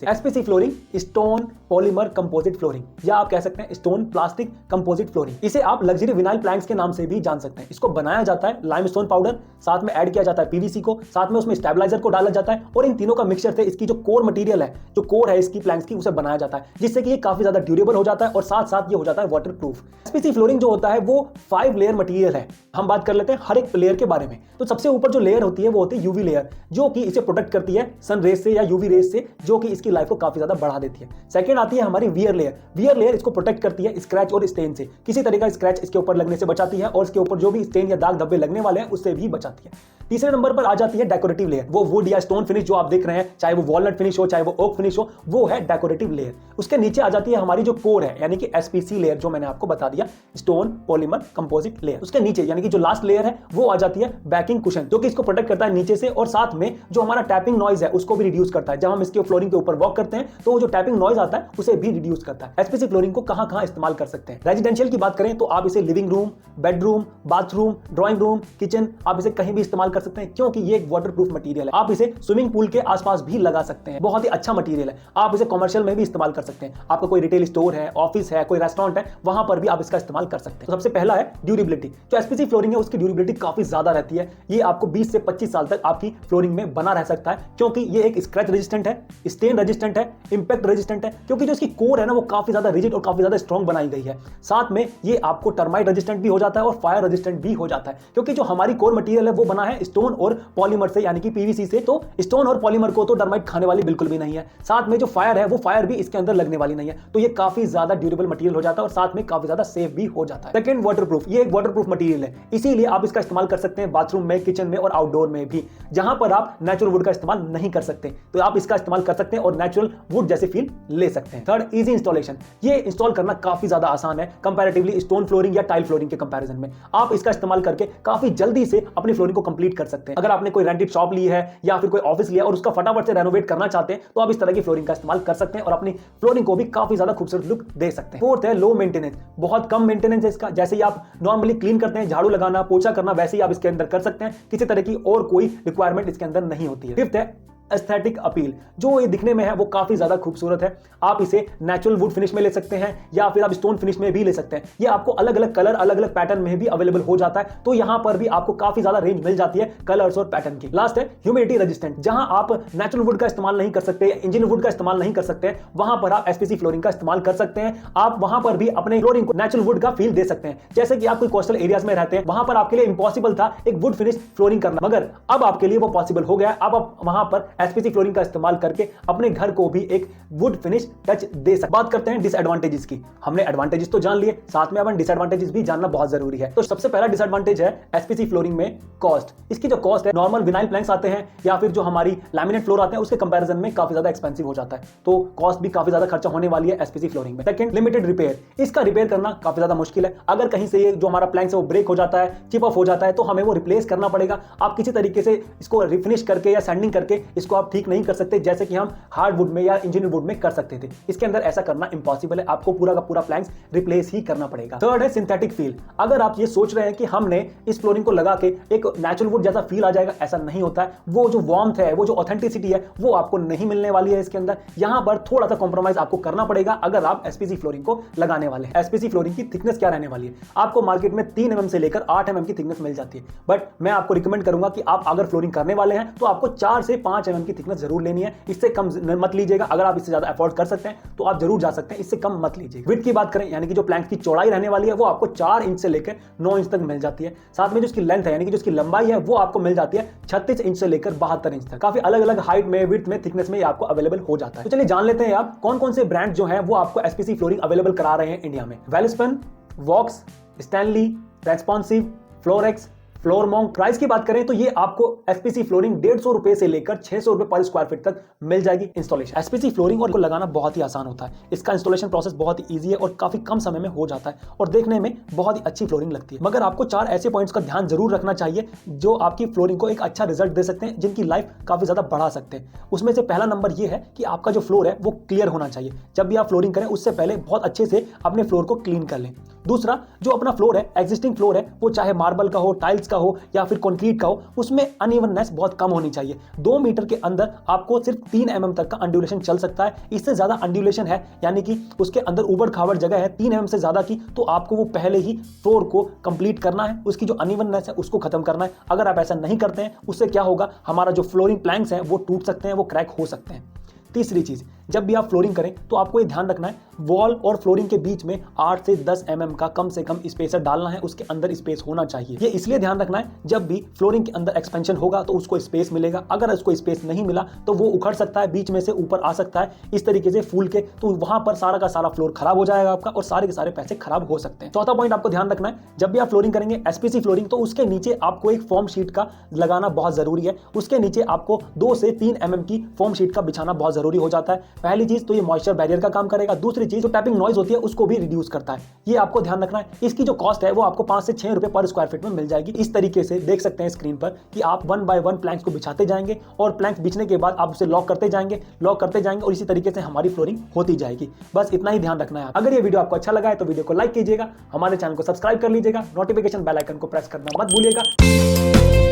SPC flooring stone polymer composite flooring, या आप कह सकते हैं स्टोन प्लास्टिक कंपोजिट फ्लोरिंग। इसे आप लग्जरी विनाइल प्लैंक्स के नाम से भी जान सकते हैं। इसको बनाया जाता है लाइमस्टोन पाउडर, साथ में ऐड किया जाता है पीवीसी को, साथ में उसमें स्टेबलाइजर को डाला जाता है और इन तीनों का मिक्सचर से इसकी जो कोर मटेरियल है, जो कोर है इसकी प्लैंक्स की, उसे बनाया जाता है, जिससे कि ये काफी ज्यादा ड्यूरेबल हो जाता है और साथ साथ ये हो जाता है वाटरप्रूफ। एसपीसी फ्लोरिंग जो होता है वो 5 लेयर मटेरियल है। हम बात कर लेते हैं हर एक लेयर के बारे में। तो सबसे ऊपर जो लेयर होती है वो होती है यूवी लेयर, जो कि इसे प्रोटेक्ट करती है सन रेज से या यूवी रेज से, जो कि इसकी लाइफ को काफी ज्यादा बढ़ा देती है। सेकंड आती है हमारी वियर लेयर। वियर लेयर इसको प्रोटेक्ट करती है स्क्रैच और स्टेन से, किसी तरह का स्क्रैच इसके ऊपर लगने से बचाती है और इसके ऊपर जो भी स्टेन या दाग धब्बे लगने वाले हैं उससे भी बचाती है। तीसरे नंबर पर आ जाती है डेकोरेटिव लेयर। वो वुड या स्टोन फिनिश जो आप देख रहे हैं, चाहे वो वॉलनट फिनिश हो चाहे वो ओक फिनिश हो, वो है डेकोरेटिव लेयर। उसके नीचे आ जाती है हमारी जो कोर है, यानी कि एसपीसी लेयर, जो मैंने आपको बता दिया, स्टोन पॉलीमर कंपोजिट लेयर। उसके नीचे यानी कि जो लास्ट लेयर है वो आ जाती है बैकिंग कुशन, जो कि इसको प्रोटेक्ट करता है नीचे से और साथ में जो हमारा टैपिंग नॉइज है उसको भी रिड्यूस करता है। जब हम इसके फ्लोरिंग के ऊपर वॉक करते हैं तो वो जो टैपिंग नॉइज आता है उसे भी रिड्यूस करता है। एसपीसी फ्लोरिंग को कहां कहां इस्तेमाल कर सकते हैं? रेजिडेंशियल की बात करें तो आप इसे living room, bedroom, bathroom, drawing room, kitchen, आप इसे कहीं भी इस्तेमाल कर सकते हैं, क्योंकि ये एक वाटरप्रूफ मटेरियल है। आप इसे स्विमिंग पूल के आसपास भी लगा सकते हैं, बहुत ही अच्छा मटेरियल है। आप इसे कमर्शियल में भी इस्तेमाल कर सकते हैं। आपका कोई रिटेल स्टोर है, ऑफिस है, कोई रेस्टोरेंट है, वहां पर भी आप इसका इस्तेमाल कर सकते हैं। तो सबसे पहला है ड्यूरेबिलिटी। जो एसपीसी फ्लोरिंग है उसकी ड्यूरेबिलिटी काफी ज्यादा रहती है। ये आपको 20 से 25 साल तक आपकी फ्लोरिंग में बना रह सकता है, क्योंकि ये एक स्क्रैच रेजिस्टेंट है, स्टेन रेजिस्टेंट है, इंपैक्ट रेजिस्टेंट है, क्योंकि जो इसकी कोर है ना वो काफी ज्यादा रिजिड और काफी ज्यादा स्ट्रॉन्ग बनाई गई है। साथ में ये आपको टर्माइट रेजिस्टेंट भी हो जाता है और फायर रेजिस्टेंट भी हो जाता है, क्योंकि जो हमारी कोर मटेरियल है वो बना है स्टोन और पॉलीमर से, यानी कि पीवीसी से। तो स्टोन और पॉलीमर को तो टर्माइट खाने वाली बिल्कुल भी नहीं है। साथ में जो फायर है वो फायर भी इसके अंदर लगने वाली नहीं है। तो ये काफी ज्यादा ड्यूरेबल मटेरियल हो जाता है और साथ में काफी ज्यादा सेफ भी हो जाता है। Second, waterproof. ये एक वाटरप्रूफ मटेरियल है, इसीलिए आप इसका इस्तेमाल कर सकते हैं बाथरूम में, किचन में और आउटडोर में भी, जहां पर आप नेचुरल वुड का इस्तेमाल नहीं कर सकते। तो आप इसका इस्तेमाल कर सकते हैं और नेचुरल वुड जैसे फील ले सकते हैं। Third, easy installation. ये इंस्टॉल करना काफी ज्यादा आसान है कंपैरेटिवली स्टोन फ्लोरिंग या टाइल फ्लोरिंग के कंपैरिजन में। आप इसका इस्तेमाल करके काफी जल्दी से अपनी फ्लोरिंग को कंप्लीट कर सकते हैं। अगर आपने कोई रेंटेड शॉप ली है या फिर कोई ऑफिस लिया और उसका फटाफट से रेनोवेट करना चाहते हैं तो आप इस तरह की फ्लोरिंग का इस्तेमाल कर सकते हैं और अपनी फ्लोरिंग को भी काफी ज्यादा खूबसूरत लुक दे सकते हैं। फोर्थ है लो मेंटेनेंस। बहुत कम मेंटेनेंस है इसका। जैसे ही आप नॉर्मली क्लीन करते हैं, झाड़ू लगाना, पोछा करना, वैसे ही आप इसके अंदर कर सकते हैं। किसी तरह की और कोई रिक्वायरमेंट इसके अंदर नहीं होती है। फिफ्थ है एस्थेटिक अपील। जो ये दिखने में है वो काफी ज्यादा खूबसूरत है। आप इसे नेचुरल वुड फिनिश में ले सकते हैं या फिर आप स्टोन फिनिश में भी ले सकते हैं। ये आपको अलग अलग कलर, अलग अलग पैटर्न में भी अवेलेबल हो जाता है। तो यहां पर भी आपको काफी ज्यादा रेंज मिल जाती है कलर्स और पैटर्न की। लास्ट है ह्यूमिडिटी रेजिस्टेंट। जहां आप नेचुरल वुड का इस्तेमाल नहीं कर सकते, इंजीनियर वुड का इस्तेमाल नहीं कर सकते, वहां पर आप एसपीसी फ्लोरिंग का इस्तेमाल कर सकते हैं। आप वहां पर भी अपने फ्लोरिंग को नेचुरल वुड का फील दे सकते हैं। जैसे कि आप कोई कोस्टल एरियाज में रहते हैं, वहां पर आपके लिए इंपॉसिबल था एक वुड फिनिश फ्लोरिंग करना, मगर अब आपके लिए वो पॉसिबल हो गया। अब आप वहां पर एसपीसी फ्लोरिंग का इस्तेमाल करके अपने घर को भी एक वुड फिनिश टच दे सकते। बात करते हैं डिसएडवांटेजेस की। हमने एडवांटेजेस तो जान लिए, साथ में अपन डिसएडवांटेजेस भी जानना बहुत जरूरी है। तो सबसे पहला डिसएडवांटेज है एसपीसी फ्लोरिंग में कॉस्ट। इसकी जो कॉस्ट है, नॉर्मल विनाइल प्लैंक्स आते हैं या फिर जो हमारी लैमिनेट फ्लोर आते हैं उसके कंपैरिजन में काफी ज्यादा एक्सपेंसिव हो जाता है। तो कॉस्ट भी काफी ज्यादा खर्चा होने वाली है एसपीसी फ्लोरिंग में। Second, limited repair. इसका रिपेयर करना काफी ज्यादा मुश्किल है। अगर कहीं से ये जो हमारा प्लैंक्स है वो ब्रेक हो जाता है, चिप ऑफ हो जाता है, तो हमें वो रिप्लेस करना पड़ेगा। आप किसी तरीके से इसको रिफिनिश करके या सैंडिंग करके इसको आप ठीक नहीं कर सकते, जैसे कि हम हार्ड वुड में या इंजीनियर वुड में कर सकते थे। इसके अंदर ऐसा करना इंपॉसिबल है। आपको पूरा का पूरा प्लैंक्स रिप्लेस ही करना पड़ेगा। थर्ड है सिंथेटिक फील। अगर आप ये सोच रहे हैं कि हमने इस फ्लोरिंग को लगा के एक नेचुरल वुड जैसा फील आ जाएगा, ऐसा नहीं होता है। वो जो वार्मथ है, वो जो ऑथेंटिसिटी है, वो आपको नहीं मिलने वाली है इसके अंदर। यहां पर थोड़ा सा कॉम्प्रोमाइज आपको करना पड़ेगा अगर आप एसपीसी फ्लोरिंग को लगाने वाले हैं। एसपीसी फ्लोरिंग की थिकनेस क्या रहने वाली है? आपको मार्केट में 3 mm से लेकर 8 mm की थिकनेस मिल जाती है, बट मैं आपको रिकमेंड करूंगा कि आप अगर फ्लोरिंग करने वाले हैं तो आपको 4 से 5 mm की थिकनेस जरूर लेनी है। इससे कम मत लीजिएगा। अगर आप इससे ज्यादा अफोर्ड कर सकते हैं तो आप जरूर जा सकते हैं, इससे कम मत लीजिए। विड्थ की बात करें, यानी कि जो प्लैंक की चौड़ाई रहने वाली है वो आपको 4 इंच से लेकर 9 इंच तक मिल जाती है। साथ में जो इसकी लेंथ है, यानी कि जो इसकी लंबाई है, वो आपको मिल जाती है 36 इंच से लेकर 72 इंच तक। काफी अलग अलग हाइट में, विड्थ में, थिकनेस में ये आपको अवेलेबल हो जाता है। तो चलिए जान लेते हैं आप कौन कौन से ब्रांड जो है वो आपको एसपीसी फ्लोरिंग अवेलेबल करा रहे हैं इंडिया में। वेलस्पन, वॉक्स, स्टैनली, रेस्पॉन्सिव, फ्लोरेक्स, फ्लोरमोंग। प्राइस की बात करें तो ये आपको एसपीसी फ्लोरिंग 150 रुपए से लेकर 600 रुपए पर स्क्वायर फीट तक मिल जाएगी इंस्टॉलेशन। एसपीसी फ्लोरिंग और को लगाना बहुत ही आसान होता है। इसका इंस्टॉलेशन प्रोसेस बहुत ही इजी है और काफी कम समय में हो जाता है और देखने में बहुत ही अच्छी फ्लोरिंग लगती है। मगर आपको 4 ऐसे पॉइंट्स का ध्यान जरूर रखना चाहिए जो आपकी फ्लोरिंग को एक अच्छा रिजल्ट दे सकते हैं, जिनकी लाइफ काफी ज्यादा बढ़ा सकते हैं। उसमें से पहला नंबर ये है कि आपका जो फ्लोर है वो क्लियर होना चाहिए। जब भी आप फ्लोरिंग करें उससे पहले बहुत अच्छे से अपने फ्लोर को क्लीन कर लें। दूसरा, जो अपना फ्लोर है, एग्जिस्टिंग फ्लोर है, वो चाहे मार्बल का हो, टाइल्स का हो या फिर कंक्रीट का हो, उसमें अनइवननेस बहुत कम होनी चाहिए। 2 मीटर के अंदर आपको सिर्फ 3 mm तक का अंडुलेशन चल सकता है। इससे ज्यादा अंडुलेशन है यानी कि उसके अंदर उबड़ खाबड़ जगह है 3 mm से ज्यादा की, तो आपको वो पहले ही फ्लोर को कंप्लीट करना है, उसकी जो अनइवननेस है उसको खत्म करना है। अगर आप ऐसा नहीं करते हैं, उससे क्या होगा, हमारा जो फ्लोरिंग प्लैंक्स हैं वो टूट सकते हैं, वो क्रैक हो सकते हैं। तीसरी चीज, जब भी आप फ्लोरिंग करें तो आपको ये ध्यान रखना है, वॉल और फ्लोरिंग के बीच में 8 से 10 mm का कम से कम स्पेसर डालना है, उसके अंदर स्पेस होना चाहिए। ये इसलिए ध्यान रखना है, जब भी फ्लोरिंग के अंदर एक्सपेंशन होगा तो उसको स्पेस मिलेगा। अगर उसको स्पेस नहीं मिला तो वो उखड़ सकता है, बीच में से ऊपर आ सकता है इस तरीके से फूल के, तो वहां पर सारा का सारा फ्लोर खराब हो जाएगा आपका और सारे के सारे पैसे खराब हो सकते हैं। चौथा पॉइंट आपको ध्यान रखना है, जब भी आप फ्लोरिंग करेंगे एसपीसी फ्लोरिंग, तो उसके नीचे आपको एक फोम शीट का लगाना बहुत जरूरी है। उसके नीचे आपको 2 से 3 mm की फोम शीट का बिछाना बहुत जरूरी हो जाता है। पहली चीज तो ये मॉइस्चर बैरियर का काम करेगा। दूसरी चीज, जो टैपिंग नॉइज होती है उसको भी रिड्यूस करता है। ये आपको ध्यान रखना है। इसकी जो कॉस्ट है वो आपको 5 से 6 रुपए पर स्क्वायर फीट में मिल जाएगी। इस तरीके से देख सकते हैं स्क्रीन पर कि आप 1 बाय 1 प्लैंक्स को बिछाते जाएंगे और प्लैंक्स बिछने के बाद आप उसे लॉक करते जाएंगे और इसी तरीके से हमारी फ्लोरिंग होती जाएगी। बस इतना ही ध्यान रखना है। अगर ये वीडियो आपको अच्छा लगा है तो वीडियो को लाइक कीजिएगा, हमारे चैनल को सब्सक्राइब कर लीजिएगा, नोटिफिकेशन बेल आइकन को प्रेस करना मत भूलिएगा।